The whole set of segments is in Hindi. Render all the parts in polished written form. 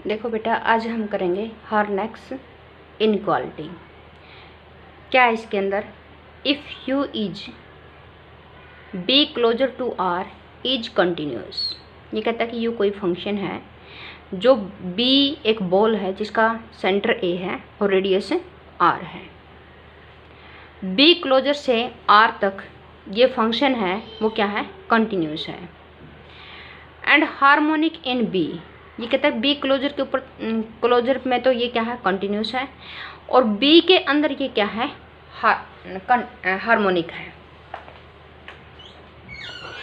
देखो बेटा, आज हम करेंगे हार्नेक्स इनइक्वालिटी। क्या है इसके अंदर? If you is B closer to R is continuous. ये कहता है कि यू कोई फंक्शन है जो बी एक बॉल है जिसका सेंटर ए है और रेडियस आर है। बी क्लोजर से आर तक ये फंक्शन है वो क्या है? कंटिन्यूस है। एंड हार्मोनिक इन बी, ये कहता है बी क्लोजर के ऊपर, क्लोजर में तो ये क्या है? कंटिन्यूस है, और बी के अंदर ये क्या है? हार्मोनिक है।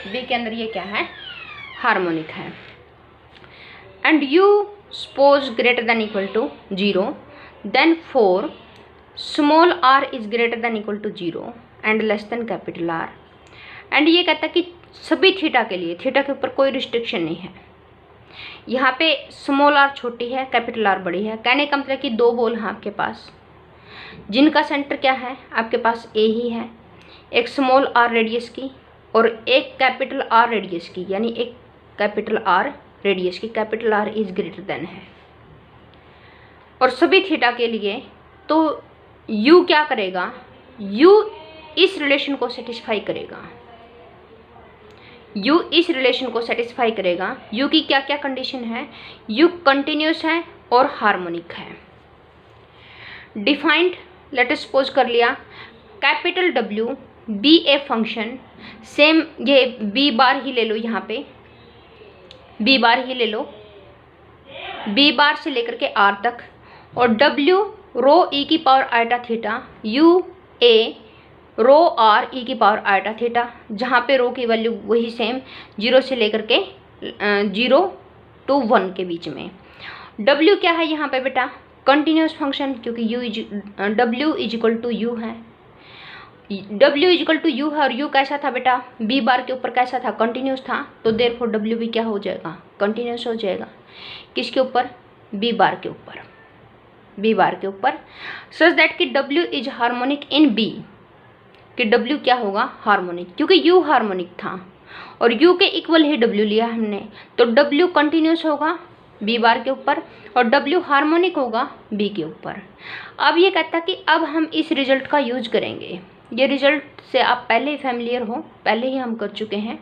बी के अंदर ये क्या है? हार्मोनिक है। And you suppose greater than equal to 0, then for small r is greater than equal to 0 and less than capital R। And ये कहता है कि सभी थीटा के लिए, थीटा के ऊपर कोई रिस्ट्रिक्शन नहीं है। यहाँ पे स्मॉल r छोटी है, कैपिटल R बड़ी है। कहने का मतलब कि दो बॉल हैं आपके पास जिनका सेंटर क्या है? आपके पास A ही है, एक स्मॉल r रेडियस की और एक कैपिटल R रेडियस की, यानी एक कैपिटल R रेडियस की, capital R is greater then है। और सभी थीटा के लिए तो u क्या करेगा? u इस रिलेशन को सेटिस्फाई करेगा। u इस रिलेशन को सेटिस्फाई करेगा। u की क्या क्या कंडीशन है? u कंटिन्यूस है और हार्मोनिक है। डिफाइंड, लेट अस सपोज कर लिया capital W be a function, same ये b बार ही ले लो, यहाँ पे b बार ही ले लो, b बार से लेकर के r तक, और w रो e की power eta theta, u a rho r e की पावर आइटा थीटा, जहाँ पे रो की वैल्यू वही सेम 0 से लेकर के 0 to 1 के बीच में। w क्या है यहाँ पे बेटा? कंटिन्यूस फंक्शन, क्योंकि w is equal to u है। w is equal to u है और u कैसा था बेटा? b बार के ऊपर कैसा था? कंटिन्यूस था। तो देयरफॉर w भी क्या हो जाएगा? कंटिन्यूस हो जाएगा। किसके ऊपर? b बार के ऊपर, b बार के ऊपर, सच दैट कि w is harmonic in b, कि w क्या होगा? हार्मोनिक, क्योंकि u हार्मोनिक था और u के इक्वल ही w लिया हमने, तो w कंटिन्यूस होगा b बार के ऊपर और w हार्मोनिक होगा b के ऊपर। अब ये कहता है कि अब हम इस रिजल्ट का यूज करेंगे। ये रिजल्ट से आप पहले ही फैमिलियर हो, पहले ही हम कर चुके हैं।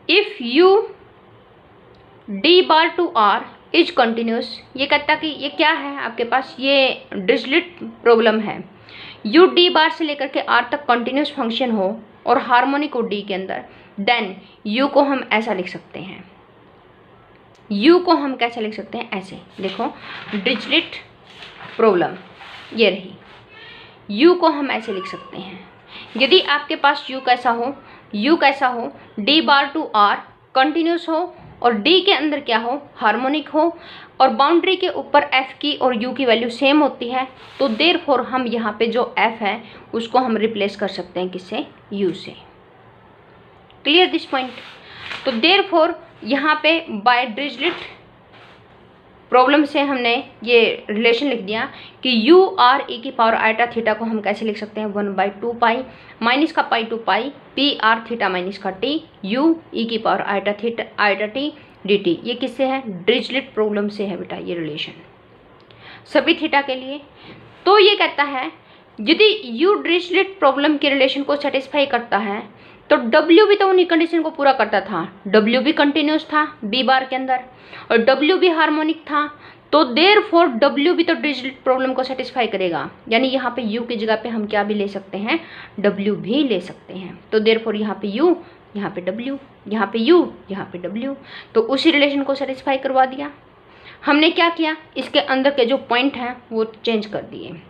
If u d bar to r is continuous, ये कहता कि ये क्या है आपके पास? ये डिरिचलेट प्रॉब्लम है। u d बार से लेकर के r तक कंटिन्यूस फंक्शन हो और हार्मोनिक हो d के अंदर, देन u को हम ऐसा लिख सकते हैं। u को हम कैसे लिख सकते हैं? ऐसे देखो, डिरिचलेट प्रॉब्लम ये रही, u को हम ऐसे लिख सकते हैं। यदि आपके पास u कैसा हो? u कैसा हो? d bar to r continuous हो और d के अंदर क्या हो? हार्मोनिक हो, और बाउंड्री के ऊपर f की और u की वैल्यू सेम होती है, तो देयरफॉर हम यहाँ पे जो f है उसको हम रिप्लेस कर सकते हैं किससे? u से। Clear this point? तो देयरफॉर यहाँ पे बाय डिरिचलेट प्रॉब्लम से हमने ये रिलेशन लिख दिया कि u r e की पावर आइटा थीटा को हम कैसे लिख सकते हैं? 1/2 पाई माइनस का pi to pi p r theta minus का t u e की power eta theta eta t dt। ये किससे है? डिरिचलेट प्रॉब्लम से है बेटा ये रिलेशन, सभी थीटा के लिए। तो ये कहता है यदि u डिरिचलेट प्रॉब्लम के रिलेशन को सेटिस्फाई करता है तो w भी तो उन्हीं कंडीशन को पूरा करता था। w भी कंटिन्यूस था b बार के अंदर और w भी हार्मोनिक था, तो देयरफॉर w भी तो डिरिचलेट प्रॉब्लम को सेटिस्फाई करेगा। यानी यहाँ पे u की जगह पे हम क्या भी ले सकते हैं? w भी ले सकते हैं। तो देयरफॉर यहाँ पे u, यहाँ पे w, यहाँ पे u, यहाँ पे w, तो उसी रिलेशन को सेटिस्फाई करवा दिया। हमने क्या किया? इसके अंदर के जो पॉइंट हैं वो चेंज कर दिए।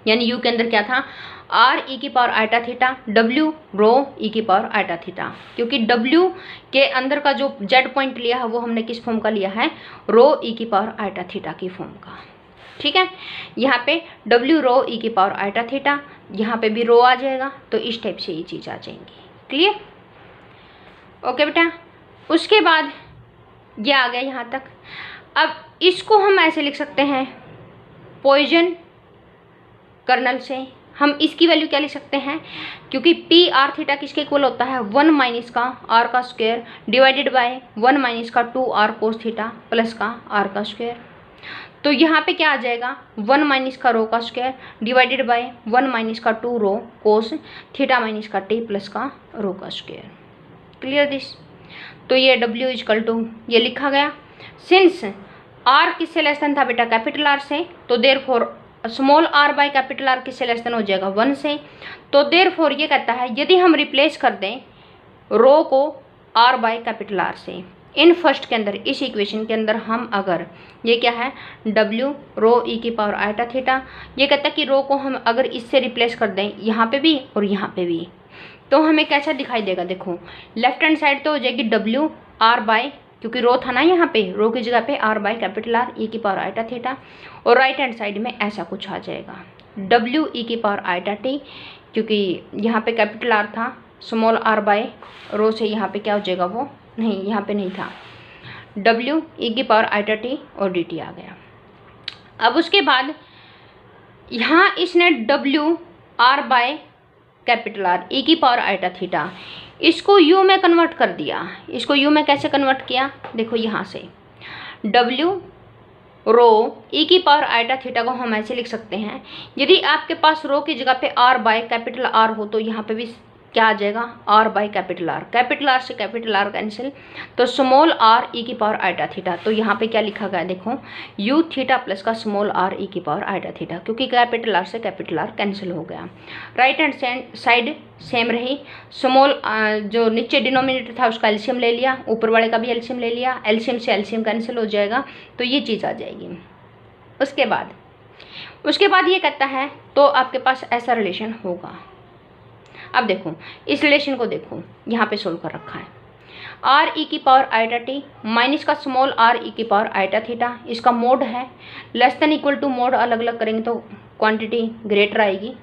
यानी u के अंदर क्या था? r e की power eta theta, w rho e की पावर आइटा थीटा, क्योंकि w के अंदर का जो z पॉइंट लिया है वो हमने किस फॉर्म का लिया है? रो e की पावर आइटा थीटा की फॉर्म का। ठीक है, यहाँ पे w रो e की पावर आइटा थीटा, यहाँ पे भी रो आ जाएगा, तो इस टाइप से ये चीज़ आ जाएंगी। क्लियर? ओके बेटा, उसके बाद ये आ गया यहाँ तक। अब इसको हम ऐसे लिख सकते हैं, पॉइजन कर्नल से हम इसकी वैल्यू क्या लिख सकते हैं, क्योंकि पी आर थीटा किसके इक्वल होता है 1 माइनस का आर का स्क्वायर डिवाइडेड बाय 1 माइनस का 2 आर कोस थीटा प्लस का आर का स्क्वायर। तो यहाँ पे क्या आ जाएगा 1 माइनस का रो का स्क्वायर डिवाइडेड बाय 1 माइनस का 2 रो कोस थीटा माइनस का टी प्लस का रो का स्क्वायर। Clear this. तो ये W इजकल टू ये लिखा गया। सिंस R किससे लेस देन था बेटा कैपिटल R से, तो therefore small r by capital R किससे लेस देन हो जाएगा 1 से। तो देयरफॉर ये कहता है यदि हम रिप्लेस कर दें रो को R बाय कैपिटल R से इन फर्स्ट के अंदर, इस इक्वेशन के अंदर हम अगर ये क्या है W रो ई की पावर आइटा थीटा, ये कहता है कि रो को हम अगर इससे रिप्लेस कर दें यहाँ पे भी और यहाँ पे भी, तो हमें कैसा दिखाई देगा। देखो लेफ्ट हैंड साइड तो हो जाएगी W R बाय, क्योंकि रो था ना यहाँ पे, रो की जगह पे R by capital R e की पावर आइटा थीटा, और राइट हैंड साइड में ऐसा कुछ आ जाएगा W ई की पावर आइटा टी, क्योंकि यहाँ पे कैपिटल R था, स्मॉल r बाय रो से यहाँ पे क्या हो जाएगा वो नहीं, यहाँ पे नहीं था, W ई की पावर आइटा टी और डी टी आ गया। अब उसके बाद यहाँ इसने W R by capital R e की पावर आइटा थीटा इसको U में कन्वर्ट कर दिया। इसको U में कैसे कन्वर्ट किया, देखो यहाँ से W रो ई की पावर आइटा थीटा को हम ऐसे लिख सकते हैं, यदि आपके पास रो की जगह पे R बाय कैपिटल R हो तो यहाँ पे भी क्या आ जाएगा R by capital R, capital R से कैपिटल R कैंसिल, तो स्मॉल r ई की पावर आइटा थीटा। तो यहाँ पे क्या लिखा गया देखो U थीटा प्लस का स्मॉल r ई की पावर आइटा थीटा, क्योंकि कैपिटल R से कैपिटल R कैंसिल हो गया। राइट हैंड साइड सेम रही, स्मॉल जो नीचे डिनोमिनेटर था उसका एलसीएम ले लिया, ऊपर वाले का भी एलसीएम ले लिया, एलसीएम से एलसीएम कैंसिल हो जाएगा, तो ये चीज़ आ जाएगी। उसके बाद ये कहता है तो आपके पास ऐसा रिलेशन होगा। अब देखो इस रिलेशन को देखो, यहाँ पे सोल्व कर रखा है R ई की पावर आइटा टी माइनस का स्मॉल r ई की पावर आइटा थीटा, इसका मोड है less than equal to, mod अलग अलग करेंगे तो क्वांटिटी ग्रेटर आएगी।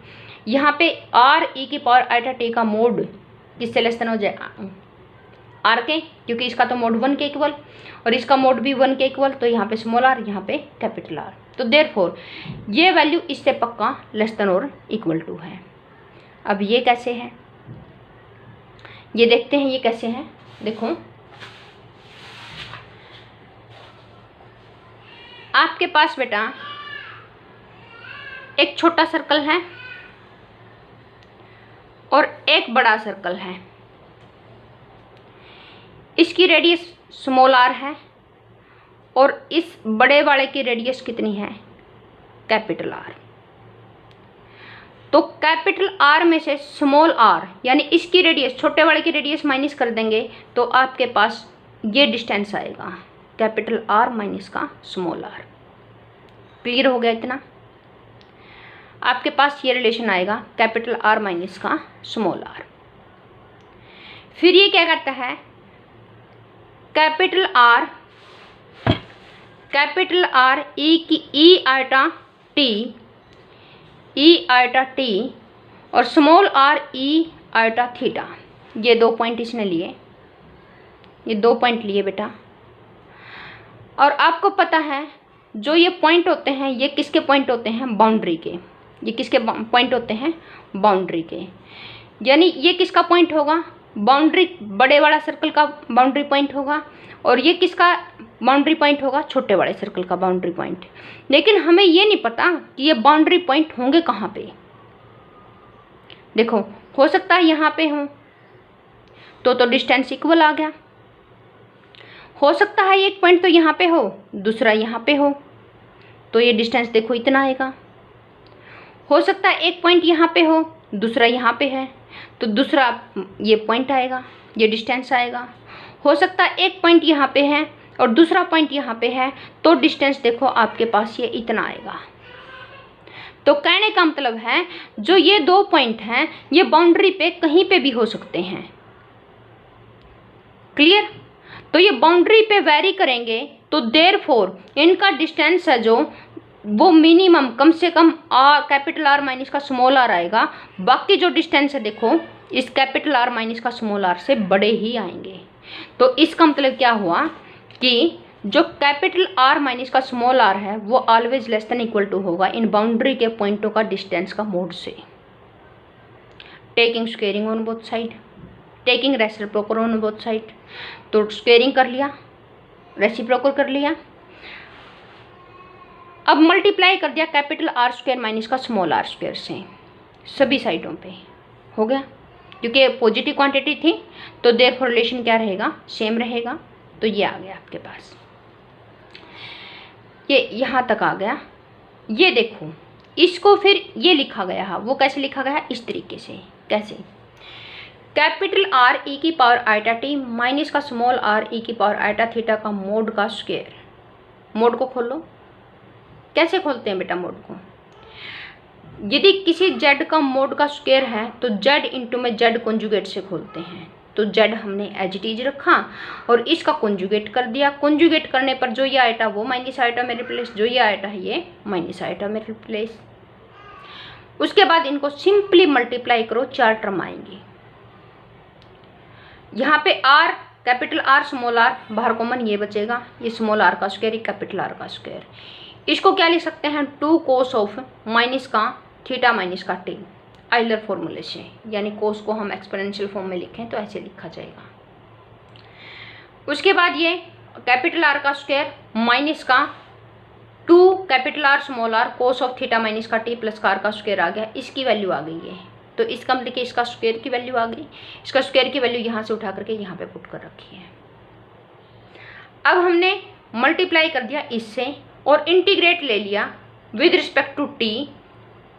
यहाँ पे R ई की पावर आइटा टी का मोड किससे लेस देन हो जाएगा R के, क्योंकि इसका तो मोड 1 के इक्वल और इसका मोड भी 1 के इक्वल, तो यहाँ पे स्मॉल r यहाँ पे कैपिटल R, तो देयरफॉर ये वैल्यू इससे पक्का लेस देन और इक्वल टू है। अब ये कैसे है, ये देखते हैं ये कैसे है। देखो आपके पास बेटा एक छोटा सर्कल है और एक बड़ा सर्कल है, इसकी रेडियस स्मॉल r है और इस बड़े वाले की रेडियस कितनी है कैपिटल R। तो कैपिटल R में से स्मॉल r यानी इसकी रेडियस, छोटे वाले की रेडियस माइनस कर देंगे तो आपके पास ये डिस्टेंस आएगा कैपिटल R माइनस का स्मॉल r। क्लियर हो गया इतना। आपके पास ये रिलेशन आएगा कैपिटल R माइनस का स्मॉल r। फिर ये क्या करता है कैपिटल R ई की ई आइटा टी और स्मॉल r ई आइटा थीटा, ये 2 पॉइंट इसने लिए, ये 2 पॉइंट लिए बेटा। और आपको पता है जो ये पॉइंट होते हैं ये किसके पॉइंट होते हैं बाउंड्री के, ये किसके पॉइंट होते हैं बाउंड्री के, यानी ये किसका पॉइंट होगा बाउंड्री, बड़े वाला सर्कल का बाउंड्री पॉइंट होगा, और ये किसका बाउंड्री पॉइंट होगा छोटे वाले सर्कल का बाउंड्री पॉइंट। लेकिन हमें ये नहीं पता कि ये बाउंड्री पॉइंट होंगे कहाँ पे। देखो हो सकता है यहाँ पे हो तो डिस्टेंस इक्वल आ गया, हो सकता है एक पॉइंट तो यहाँ पे हो दूसरा यहाँ पे हो तो ये डिस्टेंस देखो इतना आएगा, हो सकता है एक पॉइंट यहाँ पे हो दूसरा यहाँ पे है तो दूसरा ये पॉइंट आएगा, ये डिस्टेंस आएगा, हो सकता है एक पॉइंट यहाँ पे है और दूसरा पॉइंट यहाँ पे है तो डिस्टेंस देखो आपके पास ये इतना आएगा। तो कहने का मतलब है जो ये 2 पॉइंट हैं ये बाउंड्री पे कहीं पे भी हो सकते हैं। क्लियर। तो ये बाउंड्री पे वेरी करेंगे तो देयरफॉर इनका डिस्टेंस है जो वो मिनिमम कम से कम कैपिटल R माइनस का स्मॉल r आएगा, बाकी जो डिस्टेंस है देखो इस कैपिटल R माइनस का स्मॉल r से बड़े ही आएंगे। तो इसका मतलब क्या हुआ कि जो कैपिटल R माइनस का स्मॉल r है वो always less than equal to होगा इन बाउंड्री के पॉइंटों का डिस्टेंस का मोड से। Taking squaring on both side, taking reciprocal on both side. तो स्क्वेयरिंग कर लिया, रेसिप्रोकल कर लिया। अब मल्टीप्लाई कर दिया कैपिटल आर स्क्वायर माइनस का स्मॉल आर स्क्वायर से सभी साइडों पे, हो गया। क्योंकि पॉजिटिव क्वांटिटी थी तो देयरफॉर रिलेशन क्या रहेगा, सेम रहेगा। तो ये आ गया आपके पास, ये यहाँ तक आ गया। ये देखो, इसको फिर ये लिखा गया है, वो कैसे लिखा गया है, इस तरीके से। कैसे, कैपिटल आर ई की पावर आइटा टी माइनस का स्मॉल आर ई की पावर आइटा थीटा का मोड का स्क्वायर। मोड को खोलो, कैसे खोलते हैं बेटा मोड को, यदि किसी जेड का मोड का स्क्वायर है तो जेड इंटू में जेड कॉन्जुगेट से खोलते हैं। तो जेड हमने एज इट इज रखा और इसका कॉन्जुगेट कर दिया। कॉन्जुगेट करने पर जो ये आइटा वो माइनस आइटा में रिप्लेस, जो ये आइटा है ये माइनस आइटा में रिप्लेस। उसके बाद इनको सिंपली मल्टीप्लाई करो, 4 टर्म आएंगी। यहाँ पे r, capital r small r बाहर कॉमन, ये बचेगा, ये स्मॉल आर का स्क्वायर, ये कैपिटल आर का स्क्वायर। इसको क्या लिख सकते हैं, 2 कोस ऑफ माइनस का थीटा माइनस का टी, आइलर फॉर्मूले से। यानी कोस को हम एक्सपोनेंशियल फॉर्म में लिखें तो ऐसे लिखा जाएगा। उसके बाद ये कैपिटल आर का स्क्वायर माइनस का 2 capital r small r cos of theta minus का टी प्लस का आर का स्क्वायर आ गया। इसकी वैल्यू आ गई है, तो इसका मतलब कि इसका स्क्वायर की वैल्यू आ गई। इसका स्क्वायर की वैल्यू यहाँ से उठा करके यहाँ पे पुट कर रखी है। अब हमने मल्टीप्लाई कर दिया इससे और इंटीग्रेट ले लिया with respect to T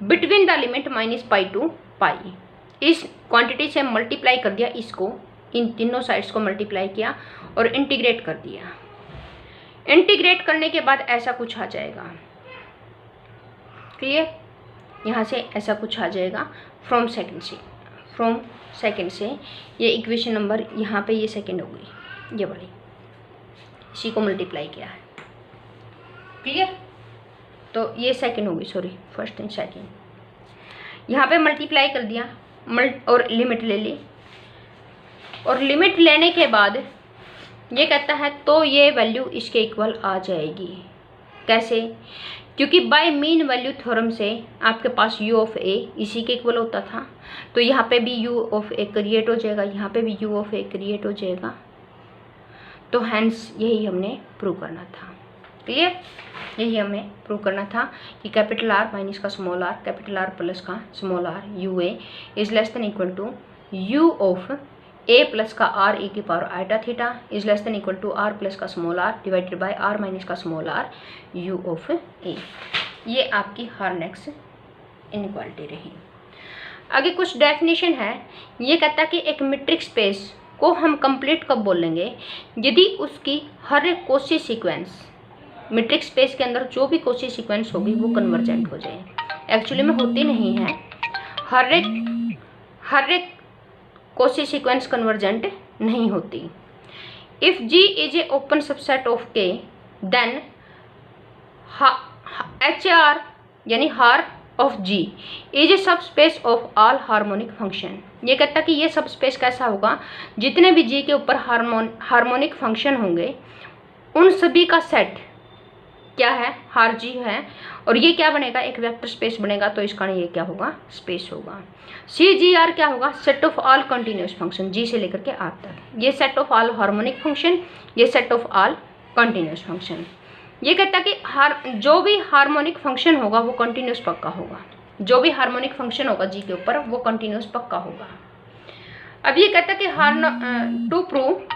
between the limit -पाई टू पाई। इस क्वांटिटी से मल्टीप्लाई कर दिया इसको, इन तीनों साइड्स को मल्टीप्लाई किया और इंटीग्रेट कर दिया। इंटीग्रेट करने के बाद ऐसा कुछ आ जाएगा, क्लियर। यहाँ से ऐसा कुछ आ जाएगा फ्रॉम सेकंड से ये इक्वेशन नंबर, यहाँ पे ये सेकंड हो गई, ये वाली, इसी को मल्टीप्लाई किया है, क्लियर। तो ये सेकंड होगी, सॉरी फर्स्ट एंड सेकंड। यहाँ पे मल्टीप्लाई कर दिया और लिमिट ले ली, और लिमिट लेने के बाद ये कहता है तो ये वैल्यू इसके इक्वल आ जाएगी। कैसे, क्योंकि बाय मीन वैल्यू थ्योरम से आपके पास u ऑफ a इसी के इक्वल होता था, तो यहाँ पे भी u ऑफ a क्रिएट हो जाएगा, यहाँ पे भी u ऑफ a क्रिएट हो जाएगा। तो हैंस यही हमने प्रूव करना था, क्लियर। यही हमें प्रूव करना था कि कैपिटल आर माइनस का small R, capital R plus का small R, U A is less than equal to U of A plus का आर ई की power eta theta is less than equal to R plus का small R divided by R minus का small R U of A. ये आपकी हार्नेक्स इनइक्वालिटी रही। आगे कुछ डेफिनेशन है, ये कहता है कि एक मीट्रिक स्पेस को हम कंप्लीट कब बोलेंगे, यदि उसकी हर एक कोशी सीक्वेंस, मीट्रिक स्पेस के अंदर जो भी कोशी सीक्वेंस होगी वो कन्वर्जेंट हो जाए। एक्चुअली में होती नहीं है, हर एक कोशी सीक्वेंस कन्वर्जेंट नहीं होती। If G is a open subset of K then HR यानी हार of G is a subspace of all harmonic function. ये कहता कि ये सब स्पेस कैसा होगा, जितने भी G के ऊपर हार्मोनिक फंक्शन होंगे उन सभी का सेट क्या है, हार G है, और ये क्या बनेगा, एक वेक्टर स्पेस बनेगा। तो इसका ये क्या होगा, स्पेस होगा। CGR क्या होगा, set of all continuous function, G से लेकर के R तक। ये set of all harmonic function, ये set of all continuous function. ये कहता कि जो भी हार्मोनिक फंक्शन होगा वो कंटिन्यूस पक्का होगा, जो भी हार्मोनिक फंक्शन होगा G के ऊपर वो कंटिन्यूस पक्का होगा। अब ये कहता कि टू प्रूव